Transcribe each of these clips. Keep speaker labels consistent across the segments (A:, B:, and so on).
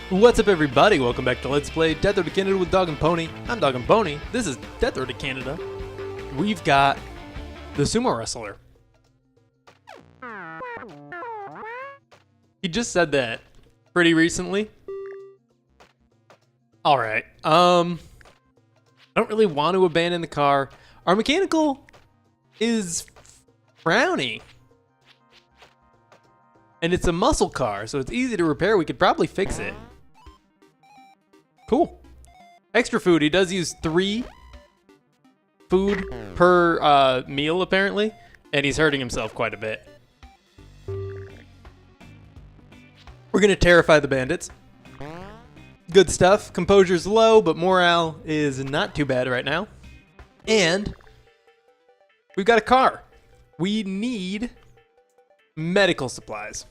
A: What's up, everybody? Welcome back to Let's Play Death Road to Canada with Dog and Pony. I'm Dog and Pony. This is Death Road to Canada. We've got the sumo wrestler. He just said that pretty recently. All right. I don't really want to abandon the car. Our mechanical is frowny. And it's a muscle car, so it's easy to repair. We could probably fix it. Cool. Extra food. He does use 3 food per meal, apparently. And he's hurting himself quite a bit. We're going to terrify the bandits. Good stuff. Composure's low, but morale is not too bad right now. And we've got a car. We need medical supplies.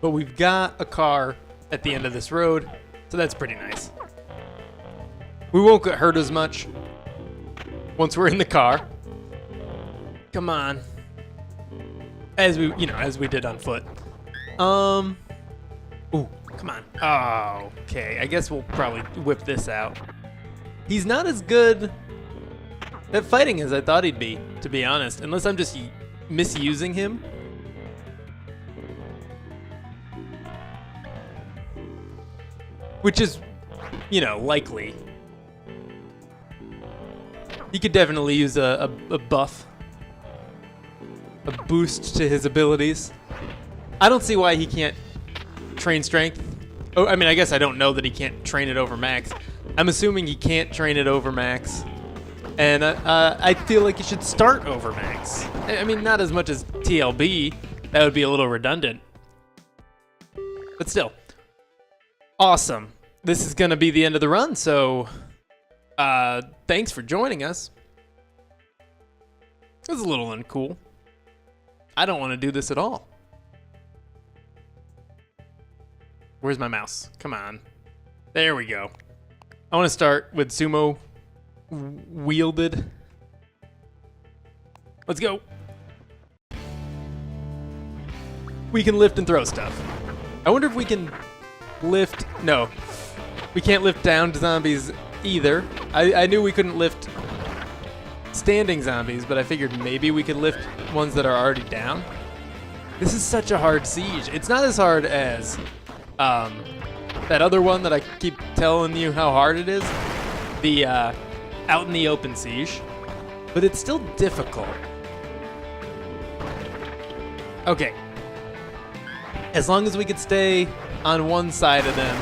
A: But we've got a car at the end of this road, so that's pretty nice. We won't get hurt as much once we're in the car. Come on. As we did on foot. Ooh, come on. Oh, okay. I guess we'll probably whip this out. He's not as good at fighting as I thought he'd be, to be honest, unless I'm just misusing him. Which is, likely. He could definitely use a buff. A boost to his abilities. I don't see why he can't train strength. Oh, I mean, I guess I don't know that he can't train it over max. I'm assuming he can't train it over max. And I feel like he should start over max. I mean, not as much as TLB. That would be a little redundant. But still. Awesome. This is going to be the end of the run, so thanks for joining us. It was a little uncool. I don't want to do this at all. Where's my mouse? Come on. There we go. I want to start with sumo wielded. Let's go. We can lift and throw stuff. I wonder if we can lift. No, we can't lift down zombies either. I knew we couldn't lift standing zombies, but I figured maybe we could lift ones that are already down. This is such a hard siege. It's not as hard as that other one that I keep telling you how hard it is, the out in the open siege, but it's still difficult. Okay, as long as we could stay on one side of them,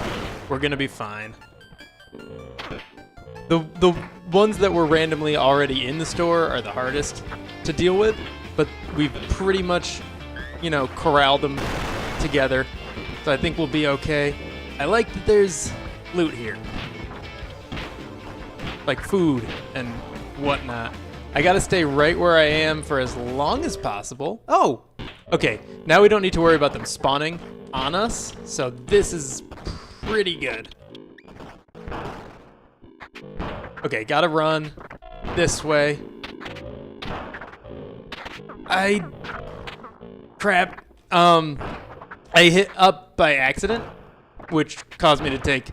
A: we're gonna be fine. The ones that were randomly already in the store are the hardest to deal with, but we've pretty much, corralled them together. So I think we'll be okay. I like that there's loot here. Like food and whatnot. I gotta stay right where I am for as long as possible. Oh, okay. Now we don't need to worry about them spawning on us. So this is pretty good. Okay, gotta run this way. Crap. I hit up by accident, which caused me to take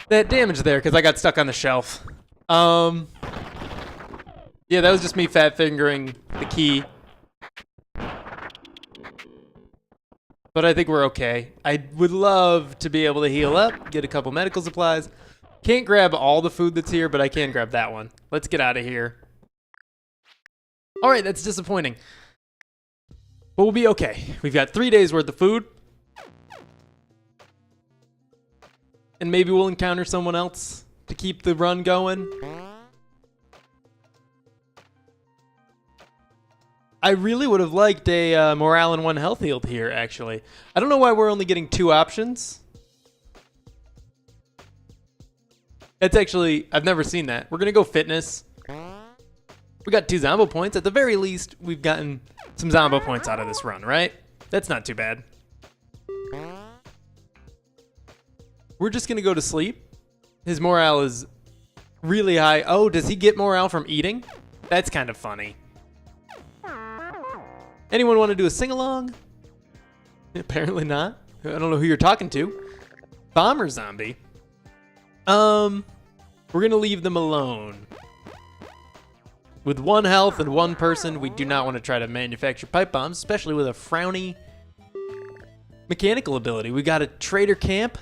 A: that damage there because I got stuck on the shelf. Yeah, that was just me fat fingering the key. But I think we're okay. I would love to be able to heal up, get a couple medical supplies. Can't grab all the food that's here, but I can grab that one. Let's get out of here. All right, that's disappointing. But we'll be okay. We've got 3 days worth of food. And maybe we'll encounter someone else to keep the run going. I really would have liked a morale and 1 health healed here, actually. I don't know why we're only getting 2 options. It's actually, I've never seen that. We're going to go fitness. We got 2 Zombo points. At the very least, we've gotten some Zombo points out of this run, right? That's not too bad. We're just going to go to sleep. His morale is really high. Oh, does he get morale from eating? That's kind of funny. Anyone want to do a sing-along? Apparently not. I don't know who you're talking to. bomber zombie. We're gonna leave them alone. With 1 health and 1 person, we do not want to try to manufacture pipe bombs, especially with a frowny mechanical ability. We got a trader camp.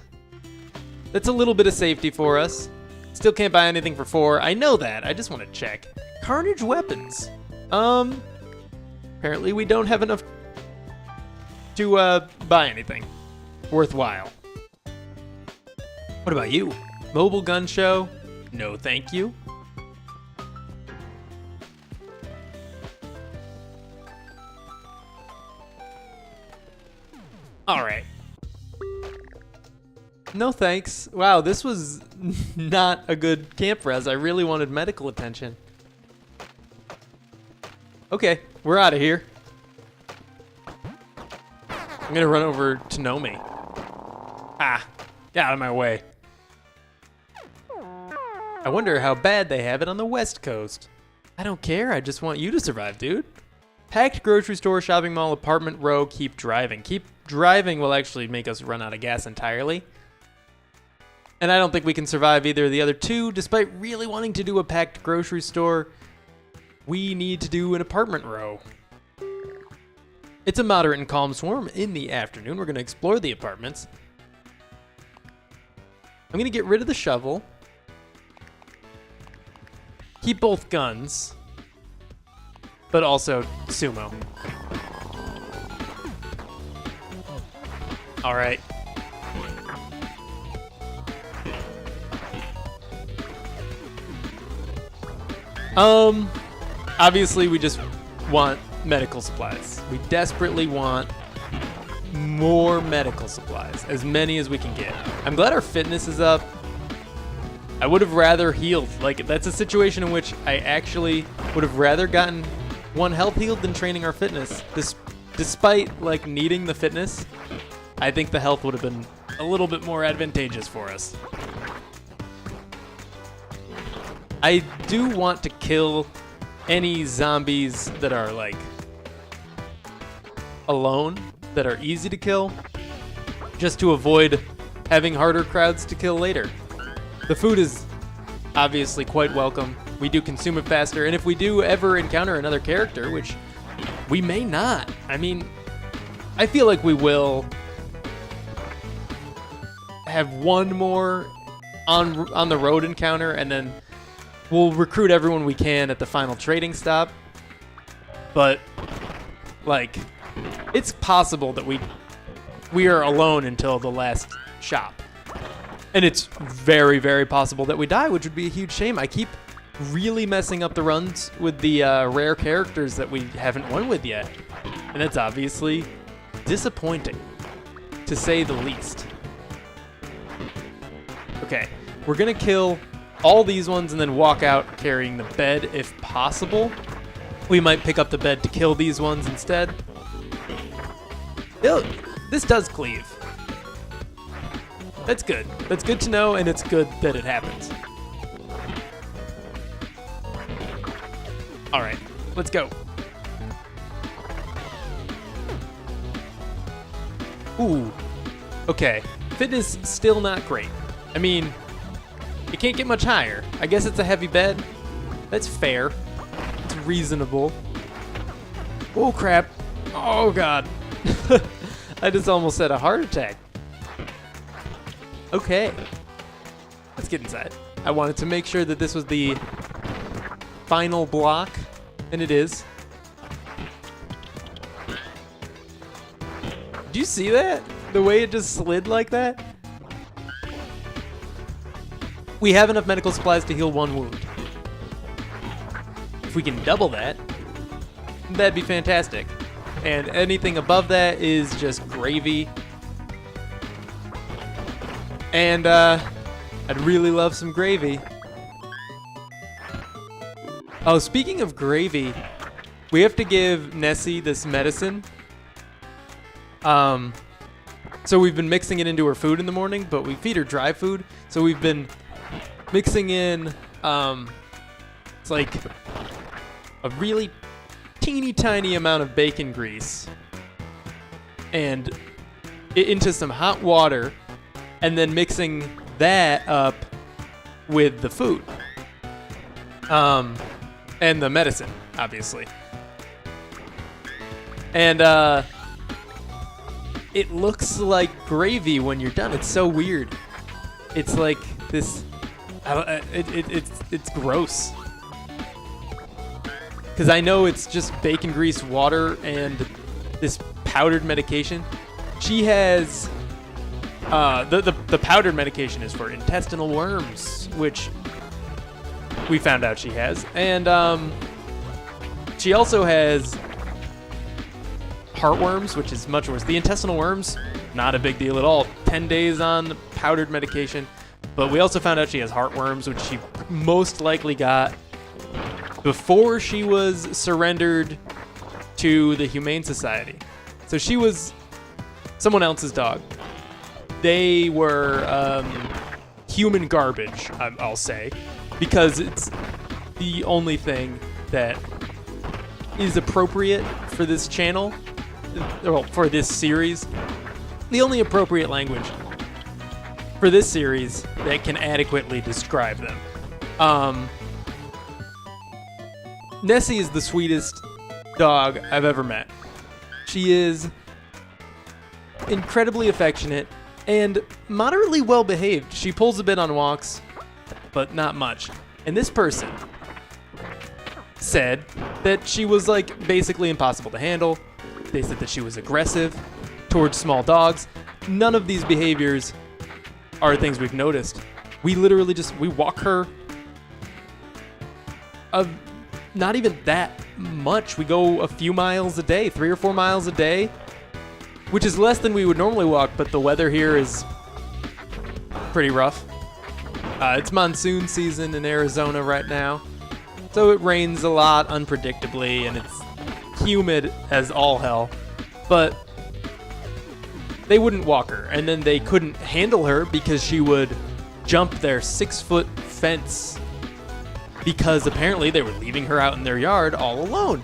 A: That's a little bit of safety for us. Still can't buy anything for 4. I know that. I just want to check. Carnage weapons. Apparently we don't have enough to buy anything worthwhile. What about you? Mobile gun show? No, thank you. All right. No thanks. Wow, this was not a good camp res. I really wanted medical attention. Okay, we're out of here. I'm gonna run over to Nomi. Ah, get out of my way. I wonder how bad they have it on the West Coast. I don't care, I just want you to survive, dude. Packed grocery store, shopping mall, apartment row, keep driving. Keep driving will actually make us run out of gas entirely. And I don't think we can survive either of the other two. Despite really wanting to do a packed grocery store, we need to do an apartment row. It's a moderate and calm swarm in the afternoon. We're going to explore the apartments. I'm going to get rid of the shovel. Keep both guns. But also sumo. All right. Obviously we just want medical supplies. We desperately want more medical supplies, as many as we can get. I'm glad our fitness is up. I would have rather healed. Like, that's a situation in which I actually would have rather gotten 1 health healed than training our fitness. Despite like needing the fitness, I think the health would have been a little bit more advantageous for us. I do want to kill any zombies that are like alone, that are easy to kill, just to avoid having harder crowds to kill later. The food is obviously quite welcome. We do consume it faster, and if we do ever encounter another character, which we may not, I mean, I feel like we will have 1 more on the road encounter, and then we'll recruit everyone we can at the final trading stop. But like, it's possible that we are alone until the last shop. And it's very, very possible that we die, which would be a huge shame. I keep really messing up the runs with the rare characters that we haven't won with yet. And it's obviously disappointing, to say the least. Okay, we're gonna kill all these ones and then walk out carrying the bed if possible. We might pick up the bed to kill these ones instead. This does cleave. That's good. That's good to know, and it's good that it happens. All right, let's go. Ooh, okay. Fitness still not great. I mean, it can't get much higher. I guess it's a heavy bed. That's fair. It's reasonable. Oh, crap. Oh, God. I just almost had a heart attack. Okay. Let's get inside. I wanted to make sure that this was the final block, and it is. Do you see that? The way it just slid like that? We have enough medical supplies to heal 1 wound. If we can double that, that'd be fantastic. And anything above that is just gravy. And I'd really love some gravy. Oh, speaking of gravy, we have to give Nessie this medicine. So we've been mixing it into her food in the morning, but we feed her dry food. So we've been mixing in, it's like a really teeny tiny amount of bacon grease and into some hot water and then mixing that up with the food. And the medicine, obviously. And it looks like gravy when you're done. It's so weird. It's like this. It's gross. Because I know it's just bacon grease, water, and this powdered medication. She has the powdered medication is for intestinal worms, which we found out she has, and she also has heartworms, which is much worse. The intestinal worms, not a big deal at all. 10 days on powdered medication. But we also found out she has heartworms, which she most likely got before she was surrendered to the Humane Society. So she was someone else's dog. They were human garbage, I'll say, because it's the only thing that is appropriate for this channel, well, for this series. The only appropriate language for this series that can adequately describe them. Nessie is the sweetest dog I've ever met. She is incredibly affectionate and moderately well behaved. She pulls a bit on walks, but not much. And this person said that she was like basically impossible to handle. They said that she was aggressive towards small dogs. None of these behaviors are things we've noticed. We literally we walk her not even that much. We go a few miles a day, 3 or 4 miles a day, which is less than we would normally walk, but the weather here is pretty rough. It's monsoon season in Arizona right now, so it rains a lot unpredictably, and it's humid as all hell, but they wouldn't walk her, and then they couldn't handle her because she would jump their 6-foot fence because apparently they were leaving her out in their yard all alone.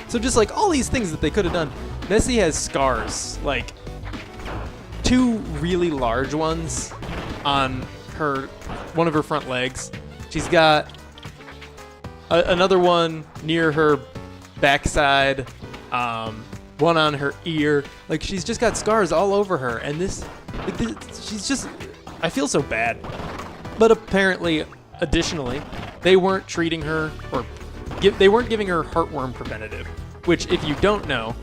A: So just like all these things that they could have done, Nessie has scars, like 2 really large ones on one of her front legs. She's got another one near her backside, one on her ear. Like, she's just got scars all over her, and she's just, I feel so bad. But apparently, additionally, they weren't treating her, or they weren't giving her heartworm preventative, which, if you don't know,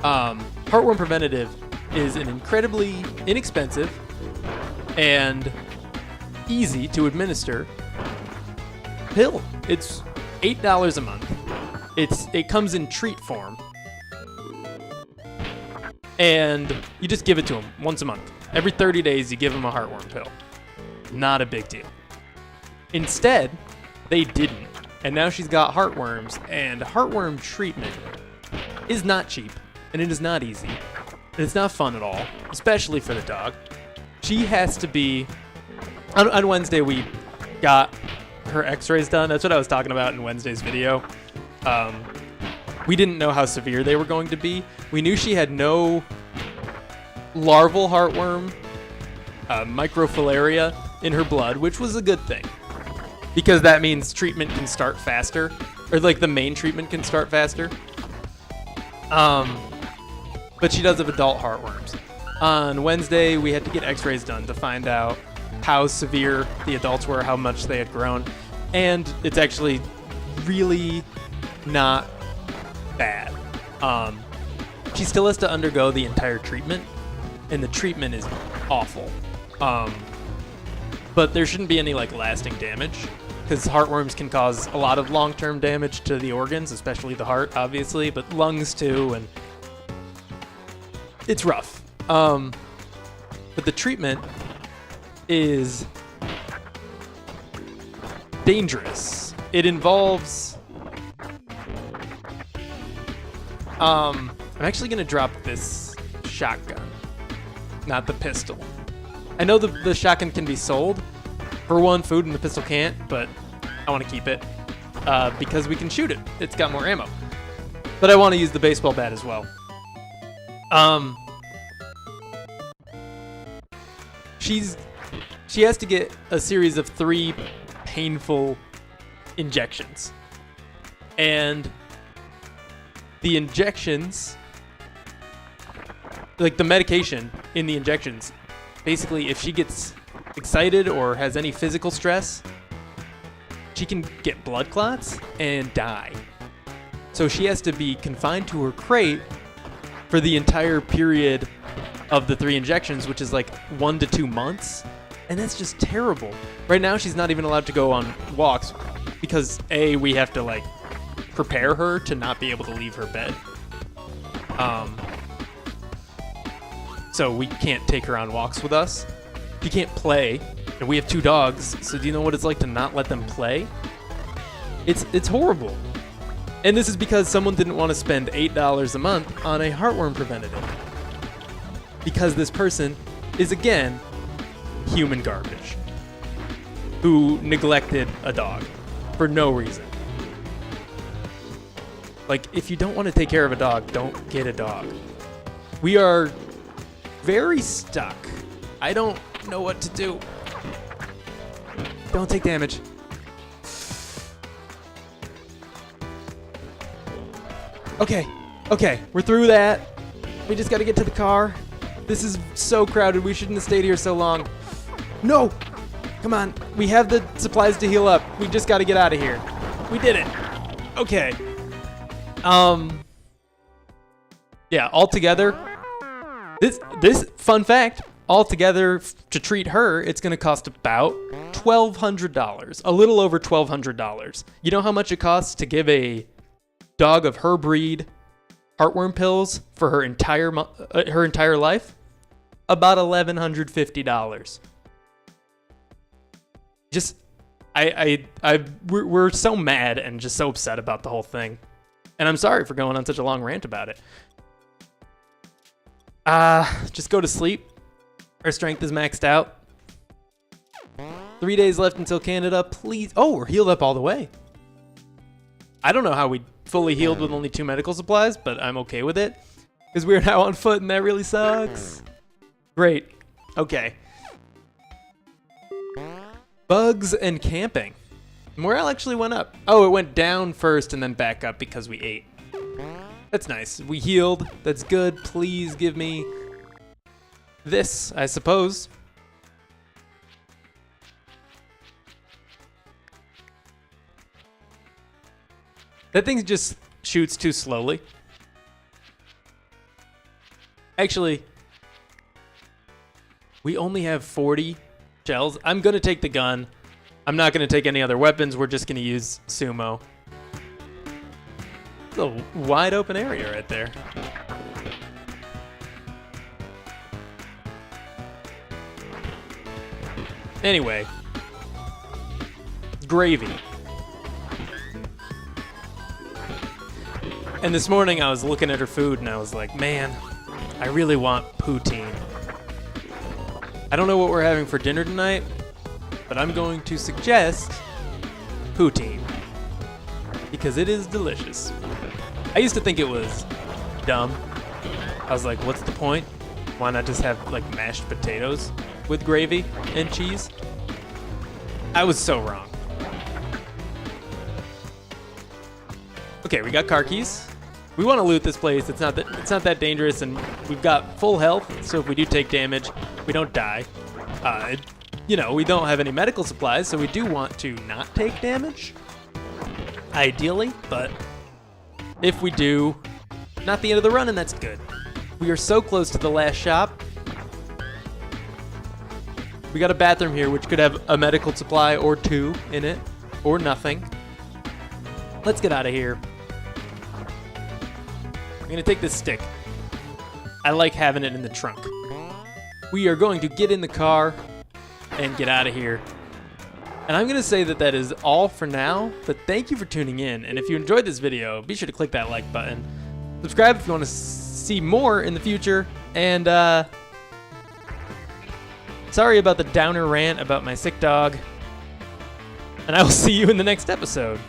A: heartworm preventative is an incredibly inexpensive and easy to administer pill. It's $8 a month. It comes in treat form, and you just give it to them once a month. Every 30 days, you give them a heartworm pill. Not a big deal. Instead, they didn't, and now she's got heartworms, and heartworm treatment is not cheap, and it is not easy, and it's not fun at all, especially for the dog. She has to be... On Wednesday, we got her x-rays done. That's what I was talking about in Wednesday's video. We didn't know how severe they were going to be. We knew she had no larval heartworm, microfilaria in her blood, which was a good thing, because that means treatment can start faster, or like the main treatment can start faster. But she does have adult heartworms. On Wednesday, we had to get x-rays done to find out how severe the adults were, how much they had grown, and it's actually really not bad. She still has to undergo the entire treatment, and the treatment is awful. But there shouldn't be any like lasting damage, because heartworms can cause a lot of long-term damage to the organs, especially the heart, obviously, but lungs too, and it's rough. But the treatment is dangerous. It involves... I'm actually going to drop this shotgun, not the pistol. I know the shotgun can be sold for one food and the pistol can't, but I want to keep it because we can shoot it. It's got more ammo. But I want to use the baseball bat as well. she has to get a series of 3 painful injections. And the injections, like the medication in the injections, basically if she gets excited or has any physical stress, she can get blood clots and die. So she has to be confined to her crate for the entire period of the 3 injections, which is like 1 to 2 months. And that's just terrible. Right now, she's not even allowed to go on walks because A, we have to like prepare her to not be able to leave her bed. So we can't take her on walks with us. She can't play, and we have 2 dogs. So do you know what it's like to not let them play? It's horrible. And this is because someone didn't want to spend $8 a month on a heartworm preventative. Because this person is, again, human garbage who neglected a dog for no reason. Like, if you don't want to take care of a dog, don't get a dog. We are very stuck. I don't know what to do. Don't take damage. Okay, we're through that. We just gotta get to the car. This is so crowded. We shouldn't have stayed here so long. No! Come on. We have the supplies to heal up. We just gotta get out of here. We did it. Okay. Yeah, altogether, this fun fact, altogether to treat her, it's gonna cost about $1,200. A little over $1,200. You know how much it costs to give a dog of her breed heartworm pills for her entire life? About $1,150. Just, we're so mad and just so upset about the whole thing, and I'm sorry for going on such a long rant about it. Just go to sleep. Our strength is maxed out. 3 days left until Canada. Please. Oh, we're healed up all the way. I don't know how we fully healed with only 2 medical supplies, but I'm okay with it because we're now on foot and that really sucks. Great. Okay. Bugs and camping. Morale actually went up. Oh, it went down first and then back up because we ate. That's nice. We healed. That's good. Please give me this, I suppose. That thing just shoots too slowly. Actually, we only have 40 shells. I'm going to take the gun. I'm not going to take any other weapons. We're just going to use sumo. It's a wide open area right there. Anyway. Gravy. And this morning I was looking at her food and I was like, man, I really want poutine. I don't know what we're having for dinner tonight, but I'm going to suggest poutine because it is delicious. I used to think it was dumb. I was like, what's the point? Why not just have like mashed potatoes with gravy and cheese? I was so wrong. Okay, we got car keys. We want to loot this place. It's not that dangerous, and we've got full health. So if we do take damage, we don't die. You know, we don't have any medical supplies, so we do want to not take damage, ideally. But if we do, not the end of the run, and that's good. We are so close to the last shop. We got a bathroom here, which could have a medical supply or 2 in it, or nothing. Let's get out of here. I'm gonna take this stick. I like having it in the trunk. We are going to get in the car and get out of here. And I'm gonna say that is all for now, but thank you for tuning in. And if you enjoyed this video, be sure to click that like button. Subscribe if you want to see more in the future. And sorry about the downer rant about my sick dog. And I will see you in the next episode.